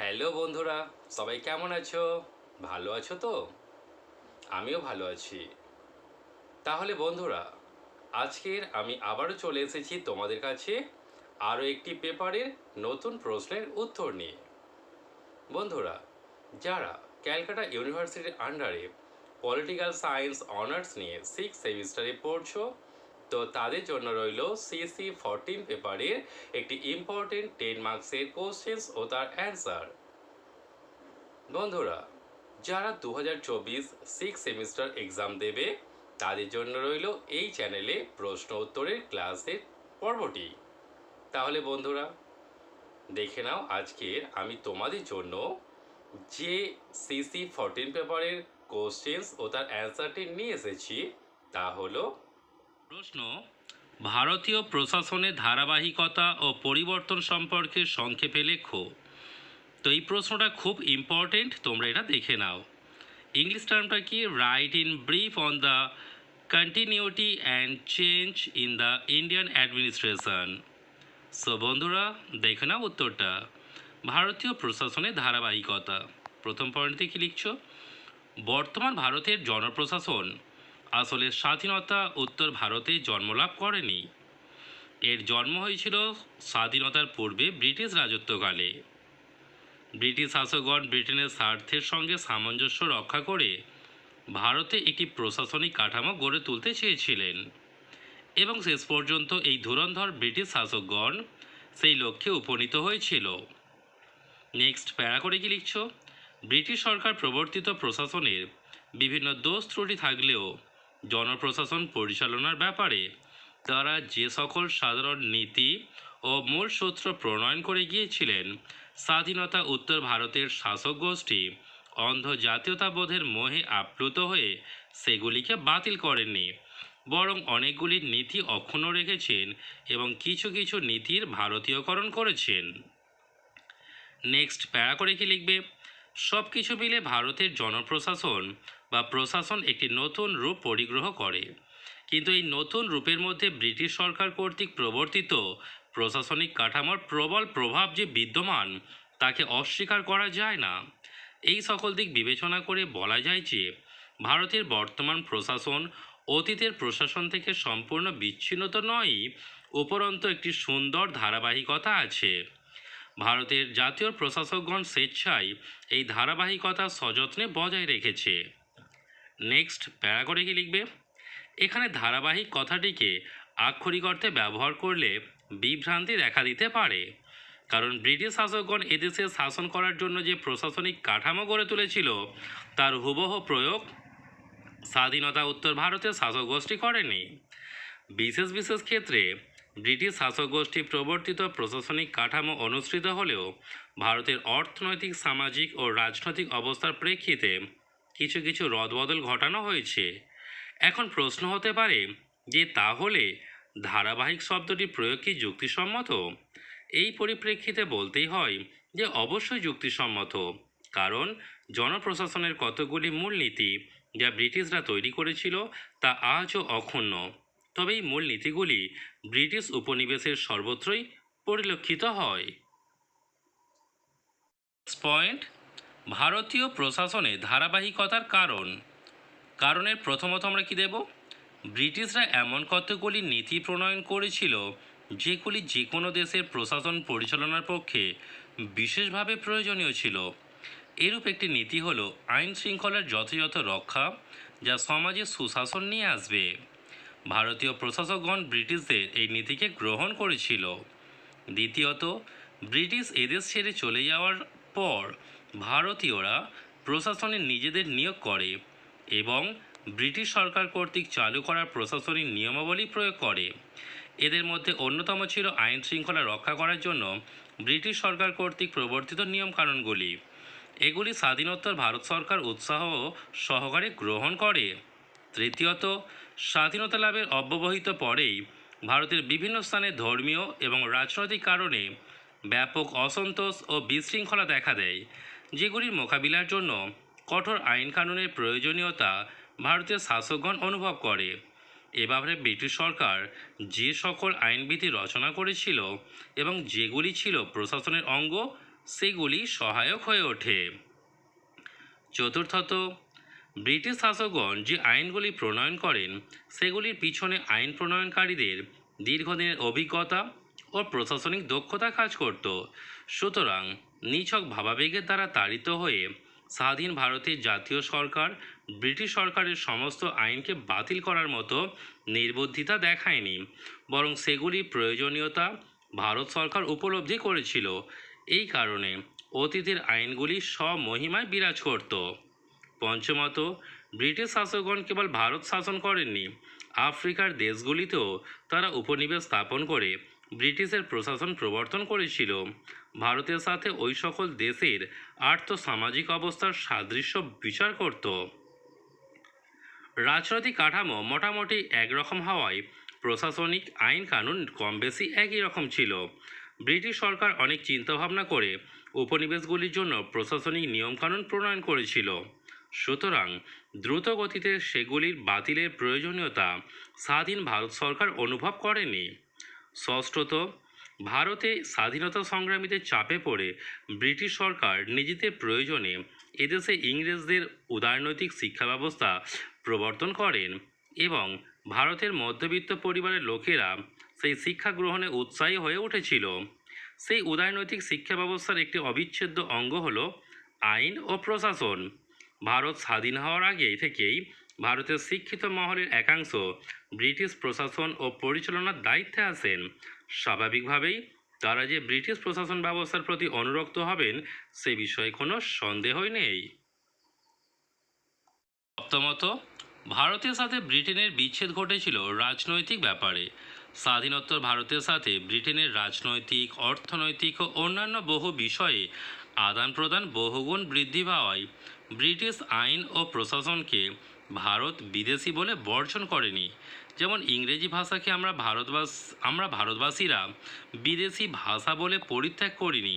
Hello বন্ধুরা, সবাই কেমন আছো? ভালো আছো তো? আমিও ভালো আছি। তাহলে বন্ধুরা, আজকের আমি আবারও চলে এসেছি তোমাদের কাছে আরও একটি পেপারের নতুন প্রশ্নের উত্তর নিয়ে। বন্ধুরা, যারা ক্যালকাটা ইউনিভার্সিটির আন্ডারে পলিটিক্যাল সায়েন্স অনার্স নিয়ে 6 সেমিস্টারে পড়ছো, তো তাদের জন্য রইল CC14 পেপারের একটি ইম্পর্টেন্ট 10 মার্কসের কোশ্চেন্স ও তার অ্যান্সার। বন্ধুরা, যারা 2024 6 সেমিস্টার এক্সাম দেবে তাদের জন্য রইল এই চ্যানেলে প্রশ্ন উত্তরের ক্লাসের পর্বটি। তাহলে বন্ধুরা, দেখে নাও আজকের আমি তোমাদের জন্য যে CC14 পেপারের কোশ্চেন্স ও তার অ্যান্সারটি নিয়ে এসেছি তা হলো প্রশ্ন: ভারতীয় প্রশাসনের ধারাবাহিকতা ও পরিবর্তন সম্পর্কে সংক্ষেপে লেখো। তো এই প্রশ্নটা খুব ইম্পর্টেন্ট, তোমরা এটা দেখে নাও। ইংলিশ টার্মটা কি? Right in brief on the continuity and change in the Indian administration. So বন্ধুরা, দেখে নাও উত্তরটা। ভারতীয় প্রশাসনের ধারাবাহিকতা। প্রথম পয়েন্টে কি লিখছো? বর্তমান ভারতের জনপ্রশাসন আসলে স্বাধীনতা উত্তর ভারতে জন্মলাভ করেনি। এর জন্ম হয়েছিল স্বাধীনতার পূর্বে ব্রিটিশ রাজত্বকালে। ব্রিটিশ শাসকগণ ব্রিটেনের স্বার্থের সঙ্গে সামঞ্জস্য রক্ষা করে ভারতে একটি প্রশাসনিক কাঠামো গড়ে তুলতে চেয়েছিলেন এবং শেষ পর্যন্ত এই ধুরন্ধর ব্রিটিশ শাসকগণ সেই লক্ষ্যে উপনীত হয়েছিল। নেক্সট প্যারা করে কি লিখছো? ব্রিটিশ সরকার প্রবর্তিত প্রশাসনের বিভিন্ন দোষ ত্রুটি থাকলেও জনপ্রশাসন পরিচালনার ব্যাপারে তারা যে সকল সাধারণ নীতি ও মূল সূত্র প্রণয়ন করে গিয়েছিলেন, স্বাধীনতা উত্তর ভারতের শাসক গোষ্ঠী অন্ধ জাতীয়তাবোধের মোহে আপ্লুত হয়ে সেগুলিকে বাতিল করেননি, বরং অনেকগুলি নীতি অক্ষুণ্ণ রেখেছেন এবং কিছু কিছু নীতির ভারতীয়করণ করেছেন। নেক্সট প্যারা করে কি লিখবে? সব কিছু মিলে ভারতের জনপ্রশাসন বা প্রশাসন একটি নতুন রূপ পরিগ্রহ করে, কিন্তু এই নতুন রূপের মধ্যে ব্রিটিশ সরকার কর্তৃক প্রবর্তিত প্রশাসনিক কাঠামোর প্রবল প্রভাব যে বিদ্যমান তাকে অস্বীকার করা যায় না। এই সকল দিক বিবেচনা করে বলা যায় যে ভারতের বর্তমান প্রশাসন অতীতের প্রশাসন থেকে সম্পূর্ণ বিচ্ছিন্ন তো নয়ই, উপরন্তু একটি সুন্দর ধারাবাহিকতা আছে। ভারতের জাতীয় প্রশাসকগণ স্বেচ্ছায় এই ধারাবাহিকতা সযত্নে বজায় রেখেছে। নেক্সট প্যারা করে কি লিখবে? এখানে ধারাবাহিক কথাটিকে আক্ষরিক অর্থে ব্যবহার করলে বিভ্রান্তি দেখা দিতে পারে, কারণ ব্রিটিশ শাসকগণ এদেশে শাসন করার জন্য যে প্রশাসনিক কাঠামো গড়ে তুলেছিল তার হুবহু প্রয়োগ স্বাধীনতা উত্তর ভারতের শাসক গোষ্ঠী করেনি। বিশেষ বিশেষ ক্ষেত্রে ব্রিটিশ শাসক গোষ্ঠী প্রবর্তিত প্রশাসনিক কাঠামো অনুসৃত হলেও ভারতের অর্থনৈতিক, সামাজিক ও রাজনৈতিক অবস্থার প্রেক্ষিতে কিছু কিছু রদবদল ঘটানো হয়েছে। এখন প্রশ্ন হতে পারে যে তাহলে ধারাবাহিক শব্দটির প্রয়োগ কি যুক্তিসম্মত? এই পরিপ্রেক্ষিতে বলতেই হয় যে অবশ্যই যুক্তিসম্মত, কারণ জনপ্রশাসনের কতগুলি মূলনীতি যা ব্রিটিশরা তৈরি করেছিল তা আজও অক্ষুণ্ণ। তবে এই মূলনীতিগুলি ব্রিটিশ উপনিবেশের সর্বত্রই পরিলক্ষিত হয়। পয়েন্ট: ভারতীয় প্রশাসনে ধারাবাহিকতার কারণের প্রথমত আমরা কি দেব? ব্রিটিশরা এমন কতগুলি নীতি প্রণয়ন করেছিল যেগুলি যে কোনো দেশের প্রশাসন পরিচালনার পক্ষে বিশেষভাবে প্রয়োজনীয় ছিল। এরূপ একটি নীতি হল আইন শৃঙ্খলার যথাযথ রক্ষা, যা সমাজে সুশাসন নিয়ে আসবে। ভারতীয় প্রশাসকগণ ব্রিটিশদের এই নীতিকে গ্রহণ করেছিল। দ্বিতীয়ত, ব্রিটিশ এদেশ ছেড়ে চলে যাওয়ার পর ভারতীয়রা প্রশাসনে নিজেদের নিয়োগ করে এবং ব্রিটিশ সরকার কর্তৃক চালু করা প্রশাসনিক নিয়মাবলী প্রয়োগ করে। এদের মধ্যে অন্যতম ছিল আইন শৃঙ্খলা রক্ষা করার জন্য ব্রিটিশ সরকার কর্তৃক প্রবর্তিত নিয়মকানুনগুলি। এগুলি স্বাধীনোত্তর ভারত সরকার উৎসাহ সহকারে গ্রহণ করে। তৃতীয়ত, স্বাধীনতা লাভের অব্যবহিত পরেই ভারতের বিভিন্ন স্থানে ধর্মীয় এবং রাজনৈতিক কারণে ব্যাপক অসন্তোষ ও বিশৃঙ্খলা দেখা দেয়, যেগুলির মোকাবিলার জন্য কঠোর আইন কানুনের প্রয়োজনীয়তা ভারতীয় শাসকগণ অনুভব করে। এ ব্যাপারে ব্রিটিশ সরকার যে সকল আইনবিধি রচনা করেছিল এবং যেগুলি ছিল প্রশাসনের অঙ্গ, সেগুলি সহায়ক হয়ে ওঠে। চতুর্থত, ব্রিটিশ শাসকগণ যে আইনগুলি প্রণয়ন করেন সেগুলির পিছনে আইন প্রণয়নকারীদের দীর্ঘদিনের অভিজ্ঞতা ও প্রশাসনিক দক্ষতা কাজ করত। সুতরাং নিছক ভাবাবেগের দ্বারা তাড়িত হয়ে স্বাধীন ভারতের জাতীয় সরকার ব্রিটিশ সরকারের সমস্ত আইনকে বাতিল করার মতো নির্বুদ্ধিতা দেখায়নি, বরং সেগুলির প্রয়োজনীয়তা ভারত সরকার উপলব্ধি করেছিল। এই কারণে অতীতের আইনগুলি স্বমহিমায় বিরাজ করত। পঞ্চমত, ব্রিটিশ শাসকগণ কেবল ভারত শাসন করেননি, আফ্রিকার দেশগুলিতেও তারা উপনিবেশ স্থাপন করে ব্রিটিশের প্রশাসন প্রবর্তন করেছিল। ভারতের সাথে ওই সকল দেশের আর্থ সামাজিক অবস্থার সাদৃশ্য বিচার করত। রাজনৈতিক কাঠামো মোটামুটি একরকম হওয়ায় প্রশাসনিক আইন কানুন কম বেশি একই রকম ছিল। ব্রিটিশ সরকার অনেক চিন্তাভাবনা করে উপনিবেশগুলির জন্য প্রশাসনিক নিয়মকানুন প্রণয়ন করেছিল। সুতরাং দ্রুত গতিতে সেগুলির বাতিলের প্রয়োজনীয়তা স্বাধীন ভারত সরকার অনুভব করেনি। ষষ্ঠত, ভারতে স্বাধীনতা সংগ্রামীদের চাপে পড়ে ব্রিটিশ সরকার নিজেদের প্রয়োজনে এদেশে ইংরেজদের উদারনৈতিক শিক্ষা ব্যবস্থা প্রবর্তন করেন এবং ভারতের মধ্যবিত্ত পরিবারের লোকেরা সেই শিক্ষা গ্রহণে উৎসাহী হয়ে উঠেছিল। সেই উদারনৈতিক শিক্ষা ব্যবস্থার একটি অবিচ্ছেদ্য অঙ্গ হল আইন ও প্রশাসন। ভারত স্বাধীন হওয়ার আগে থেকেই ভারতের শিক্ষিত মহলের একাংশ ব্রিটিশ প্রশাসন ও পরিচালনার দায়িত্বে আসেন। স্বাভাবিকভাবেই তারা যে ব্রিটিশ প্রশাসন ব্যবস্থার প্রতি অনুরক্ত হবেন সে বিষয়ে কোনো সন্দেহই নেই। সপ্তমত, ভারতের সাথে ব্রিটেনের বিচ্ছেদ ঘটেছিল রাজনৈতিক ব্যাপারে। স্বাধীনোত্তর ভারতের সাথে ব্রিটেনের রাজনৈতিক, অর্থনৈতিক ও অন্যান্য বহু বিষয়ে আদান প্রদান বহুগুণ বৃদ্ধি পাওয়ায় ব্রিটিশ আইন ও প্রশাসনকে ভারত বিদেশি বলে বর্জন করেনি। যেমন ইংরেজি ভাষাকে আমরা ভারতবাসীরা বিদেশি ভাষা বলে পরিত্যাগ করিনি।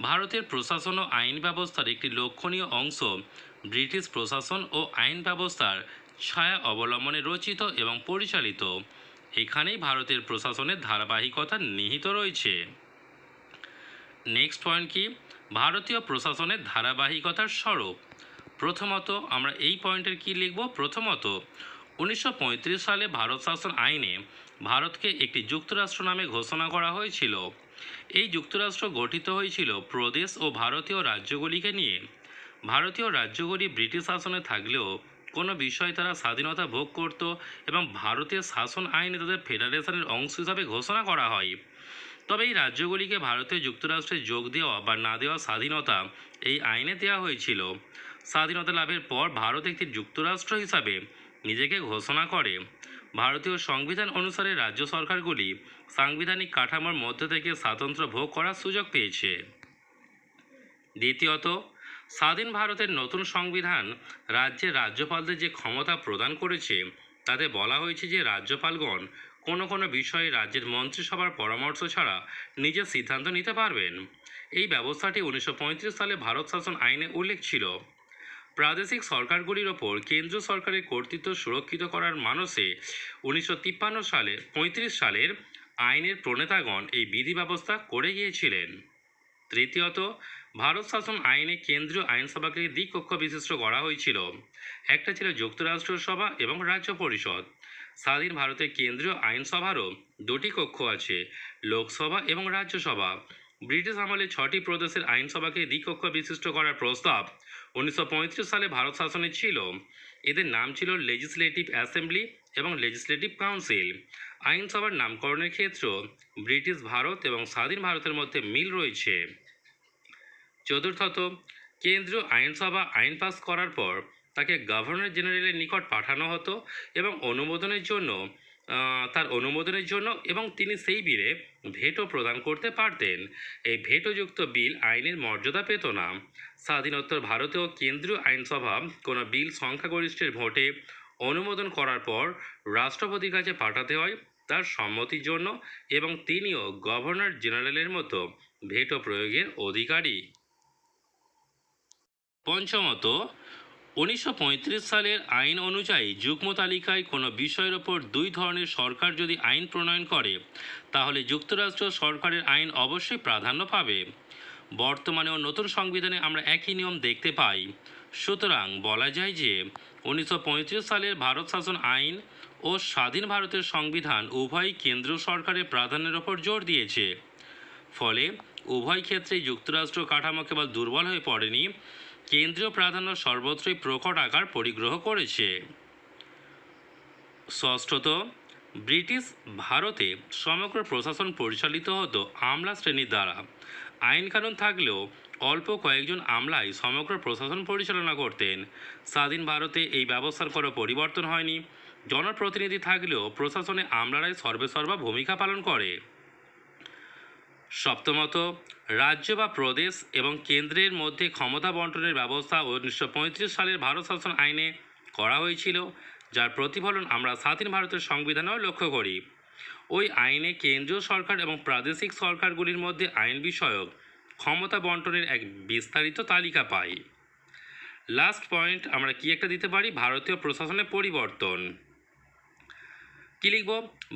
ভারতের প্রশাসন ও আইন ব্যবস্থার একটি লক্ষণীয় অংশ ব্রিটিশ প্রশাসন ও আইন ব্যবস্থার ছায়া অবলম্বনে রচিত এবং পরিচালিত। এখানেই ভারতের প্রশাসনের ধারাবাহিকতা নিহিত রয়েছে। নেক্সট পয়েন্ট কি? ভারতীয় প্রশাসনের ধারাবাহিকতার স্বরূপ। প্রথমত আমরা এই পয়েন্টের কি লিখব? প্রথমত 1935 সালে ভারত শাসন আইনে ভারতকে একটি যুক্তরাষ্ট্র নামে ঘোষণা করা হয়েছিল। এই যুক্তরাষ্ট্র গঠিত হয়েছিল প্রদেশ ও ভারতীয় রাজ্যগুলিকে নিয়ে। ভারতীয় রাজ্যগুলি ব্রিটিশ শাসনে থাকলেও কোনো বিষয়ে তারা স্বাধীনতা ভোগ করত এবং ভারতের শাসন আইনে তাদের ফেডারেশনের অংশ হিসাবে ঘোষণা করা হয়। তবে এই রাজ্যগুলিকে ভারতীয় যুক্তরাষ্ট্রে যোগ দেওয়া বা না দেওয়া স্বাধীনতা এই আইনে দেওয়া হয়েছিল। স্বাধীনতা লাভের পর ভারত একটি যুক্তরাষ্ট্র হিসাবে নিজেকে ঘোষণা করে। ভারতীয় সংবিধান অনুসারে রাজ্য সরকারগুলি সাংবিধানিক কাঠামোর মধ্য থেকে স্বাতন্ত্র্য ভোগ করার সুযোগ পেয়েছে। দ্বিতীয়ত, স্বাধীন ভারতের নতুন সংবিধান রাজ্যের রাজ্যপালদের যে ক্ষমতা প্রদান করেছে তাতে বলা হয়েছে যে রাজ্যপালগণ কোনো কোনো বিষয়ে রাজ্যের মন্ত্রিসভার পরামর্শ ছাড়া নিজের সিদ্ধান্ত নিতে পারবেন। এই ব্যবস্থাটি 1935 সালে ভারত শাসন আইনে উল্লেখ ছিল। প্রাদেশিক সরকারগুলির ওপর কেন্দ্রীয় সরকারের কর্তৃত্ব সুরক্ষিত করার মানসে 1935 সালের আইনের প্রণেতাগণ এই বিধি ব্যবস্থা করে গিয়েছিলেন। তৃতীয়ত, ভারত শাসন আইনে কেন্দ্রীয় আইনসভাকে দ্বিকক্ষ বিশিষ্ট করা হয়েছিল। একটা ছিল যুক্তরাষ্ট্র সভা এবং রাজ্য পরিষদ। স্বাধীন ভারতের কেন্দ্রীয় আইনসভারও দুটি কক্ষ আছে, লোকসভা এবং রাজ্যসভা। ব্রিটিশ আমলে 6টি প্রদেশের আইনসভাকে দ্বিকক্ষ বিশিষ্ট করার প্রস্তাব 1935 সালে ভারত শাসনে ছিল। এদের নাম ছিল লেজিসলেটিভ অ্যাসেম্বলি এবং লেজিসলেটিভ কাউন্সিল। আইনসভার নামকরণের ক্ষেত্রেও ব্রিটিশ ভারত এবং স্বাধীন ভারতের মধ্যে মিল রয়েছে। চতুর্থত, কেন্দ্রীয় আইনসভা আইন পাস করার পর তাকে গভর্নর জেনারেলের নিকট পাঠানো হতো এবং তার অনুমোদনের জন্য এবং তিনি সেই বিলে ভেটো প্রদান করতে পারতেন। এই ভেটোযুক্ত বিল আইনের মর্যাদা পেত না। স্বাধীনোত্তর ভারতেও কেন্দ্রীয় আইনসভা কোনো বিল সংখ্যাগরিষ্ঠের ভোটে অনুমোদন করার পর রাষ্ট্রপতির কাছে পাঠাতে হয় তার সম্মতির জন্য এবং তিনিও গভর্নর জেনারেলের মতো ভেটো প্রয়োগের অধিকারী। পঞ্চমত, 1935 সালের আইন অনুযায়ী যুগ্ম তালিকায় কোনো বিষয়ের ওপর দুই ধরনের সরকার যদি আইন প্রণয়ন করে তাহলে যুক্তরাষ্ট্র সরকারের আইন অবশ্যই প্রাধান্য পাবে। বর্তমানে ও নতুন সংবিধানে আমরা একই নিয়ম দেখতে পাই। সুতরাং বলা যায় যে 1935 সালের ভারত শাসন আইন ও স্বাধীন ভারতের সংবিধান উভয়ই কেন্দ্রীয় সরকারের প্রাধান্যের ওপর জোর দিয়েছে। ফলে উভয় ক্ষেত্রেই যুক্তরাষ্ট্র কাঠামো কেবল দুর্বল হয়ে পড়েনি, কেন্দ্রীয় প্রাধান্য সর্বত্রই প্রকট আকার পরিগ্রহ করেছে। ষষ্ঠত, ব্রিটিশ ভারতে সমগ্র প্রশাসন পরিচালিত হতো আমলা শ্রেণীর দ্বারা। আইন কানুন থাকলেও অল্প কয়েকজন আমলাই সমগ্র প্রশাসন পরিচালনা করতেন। স্বাধীন ভারতে এই ব্যবস্থার কোনো পরিবর্তন হয়নি। জনপ্রতিনিধি থাকলেও প্রশাসনে আমলারাই সর্বেসর্বা ভূমিকা পালন করে। সপ্তমত, রাজ্য বা প্রদেশ এবং কেন্দ্রের মধ্যে ক্ষমতা বন্টনের ব্যবস্থা 1935 সালের ভারত শাসন আইনে করা হয়েছিল, যার প্রতিফলন আমরা স্বাধীন ভারতের সংবিধানেও লক্ষ্য করি। ওই আইনে কেন্দ্রীয় সরকার এবং প্রাদেশিক সরকারগুলির মধ্যে আইন বিষয়ক ক্ষমতা বন্টনের এক বিস্তারিত তালিকা পাই। লাস্ট পয়েন্ট আমরা কি একটা দিতে পারি? ভারতীয় প্রশাসনের পরিবর্তন। কি লিখব?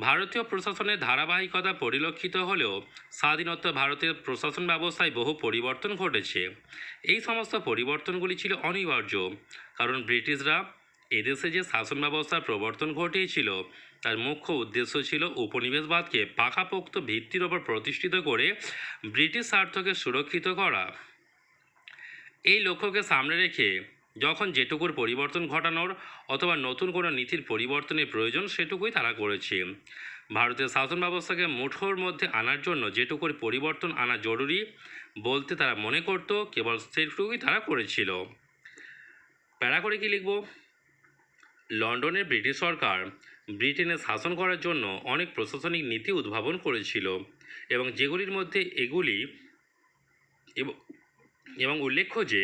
ভারতীয় প্রশাসনের ধারাবাহিকতা পরিলক্ষিত হলেও স্বাধীনোত্তর ভারতের প্রশাসন ব্যবস্থায় বহু পরিবর্তন ঘটেছে। এই সমস্ত পরিবর্তনগুলি ছিল অনিবার্য, কারণ ব্রিটিশরা এদেশে যে শাসন ব্যবস্থার প্রবর্তন ঘটিয়েছিল তার মুখ্য উদ্দেশ্য ছিল উপনিবেশবাদকে পাকাপোক্ত ভিত্তির ওপর প্রতিষ্ঠিত করে ব্রিটিশ স্বার্থকে সুরক্ষিত করা। এই লক্ষ্যকে সামনে রেখে যখন যেটুকুর পরিবর্তন ঘটানোর অথবা নতুন কোনো নীতির পরিবর্তনের প্রয়োজন সেটুকুই তারা করেছে। ভারতের শাসন ব্যবস্থাকে মুঠোর মধ্যে আনার জন্য যেটুকুর পরিবর্তন আনা জরুরি বলতে তারা মনে করত, কেবল সেটুকুই তারা করেছিল। প্যারা করে কি লিখব? লন্ডনের ব্রিটিশ সরকার ব্রিটেনে শাসন করার জন্য অনেক প্রশাসনিক নীতি উদ্ভাবন করেছিল এবং যেগুলির মধ্যে এগুলি এবং উল্লেখ্য যে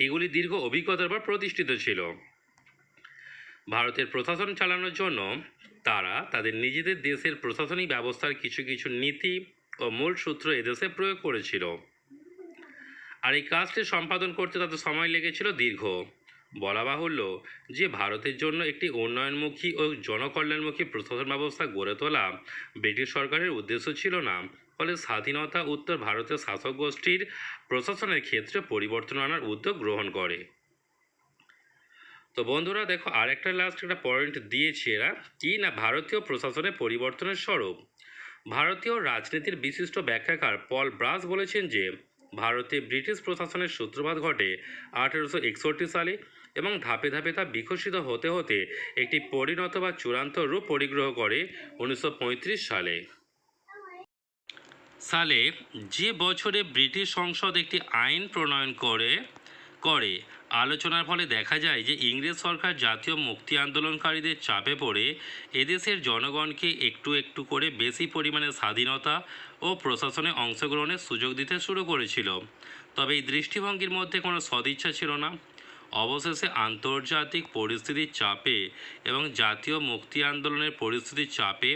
এগুলি দীর্ঘ অভিজ্ঞতার পর প্রতিষ্ঠিত ছিল। ভারতের প্রশাসন চালানোর জন্য তারা তাদের নিজেদের দেশের প্রশাসনিক ব্যবস্থার কিছু কিছু নীতি ও মূল সূত্র এদেশে প্রয়োগ করেছিল, আর এই কাজটি সম্পাদন করতে তাদের সময় লেগেছিল দীর্ঘ। বলা বাহুল্য যে ভারতের জন্য একটি উন্নয়নমুখী ও জনকল্যাণমুখী প্রশাসন ব্যবস্থা গড়ে তোলা ব্রিটিশ সরকারের উদ্দেশ্য ছিল না। ফলে স্বাধীনতা উত্তর ভারতের শাসক গোষ্ঠীর প্রশাসনের ক্ষেত্রে পরিবর্তন আনার উদ্যোগ গ্রহণ করে। তো বন্ধুরা দেখো, আর একটা লাস্ট একটা পয়েন্ট দিয়েছি এরা কি না, ভারতীয় প্রশাসনের পরিবর্তনের স্বরূপ। ভারতীয় রাজনীতির বিশিষ্ট ব্যাখ্যাকার পল ব্রাস বলেছেন যে ভারতে ব্রিটিশ প্রশাসনের সূত্রপাত ঘটে 1861 সালে এবং ধাপে ধাপে তা বিকশিত হতে হতে একটি পরিণত বা চূড়ান্ত রূপ পরিগ্রহ করে 1935 সালে যে বছরে ব্রিটিশ সংসদ একটি আইন প্রণয়ন করে আলোচনার ফলে দেখা যায় যে ইংরেজ সরকার জাতীয় মুক্তি আন্দোলনকারীদের চাপে পড়ে এদেশের জনগণকে একটু একটু করে বেশি পরিমাণে স্বাধীনতা ও প্রশাসনে অংশগ্রহণের সুযোগ দিতে শুরু করেছিল। তবে এই দৃষ্টিভঙ্গির মধ্যে কোনো সদিচ্ছা ছিল না। অবশেষে আন্তর্জাতিক পরিস্থিতির চাপে এবং জাতীয় মুক্তি আন্দোলনের পরিস্থিতির চাপে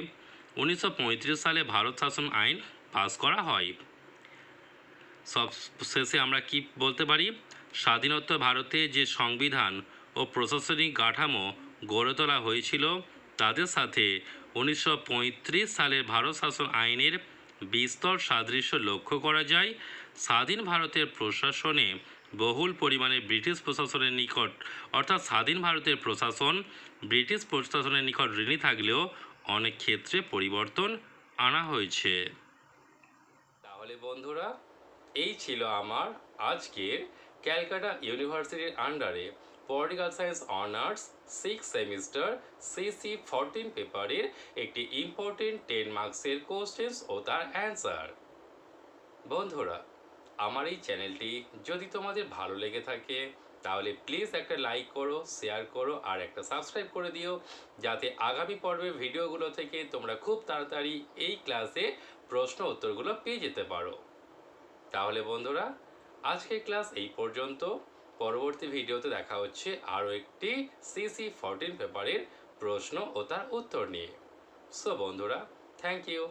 1935 সালে ভারত শাসন আইন পাস করা হয়। সব শেষে আমরা কি বলতে পারি? স্বাধীনোত্তর ভারতে যে সংবিধান ও প্রশাসনিক কাঠামো গড়ে তোলা হয়েছিল তাদের সাথে 1935 সালের ভারত শাসন আইনের বিস্তর সাদৃশ্য লক্ষ্য করা যায়। স্বাধীন ভারতের প্রশাসনে বহুল পরিমাণে ব্রিটিশ প্রশাসনের নিকট অর্থাৎ স্বাধীন ভারতের প্রশাসন ব্রিটিশ প্রশাসনের নিকট ঋণী থাকলেও অনেক ক্ষেত্রে পরিবর্তন আনা হয়েছে। তাহলে বন্ধুরা, এই ছিল আমার আজকের ক্যালকাটা ইউনিভার্সিটির আন্ডারে political science honours 6 semester CC 14 পেপারের একটি ইম্পর্টেন্ট 10 মার্কসের কোশ্চেন্স ও তার অ্যান্সার। বন্ধুরা, আমার এই চ্যানেলটি যদি তোমাদের ভালো লেগে থাকে তাহলে প্লিজ একটা লাইক করো, শেয়ার করো আর একটা সাবস্ক্রাইব করে দিও, যাতে আগামী পর্বের ভিডিওগুলো থেকে তোমরা খুব তাড়াতাড়ি এই ক্লাসে প্রশ্ন উত্তরগুলো পেয়ে যেতে পারো। তাহলে বন্ধুরা, আজকের ক্লাস এই পর্যন্ত। পরবর্তী ভিডিওতে দেখা হচ্ছে আরও একটি CC 14 পেপারের প্রশ্ন ও তার উত্তর নিয়ে। সো বন্ধুরা, থ্যাংক ইউ।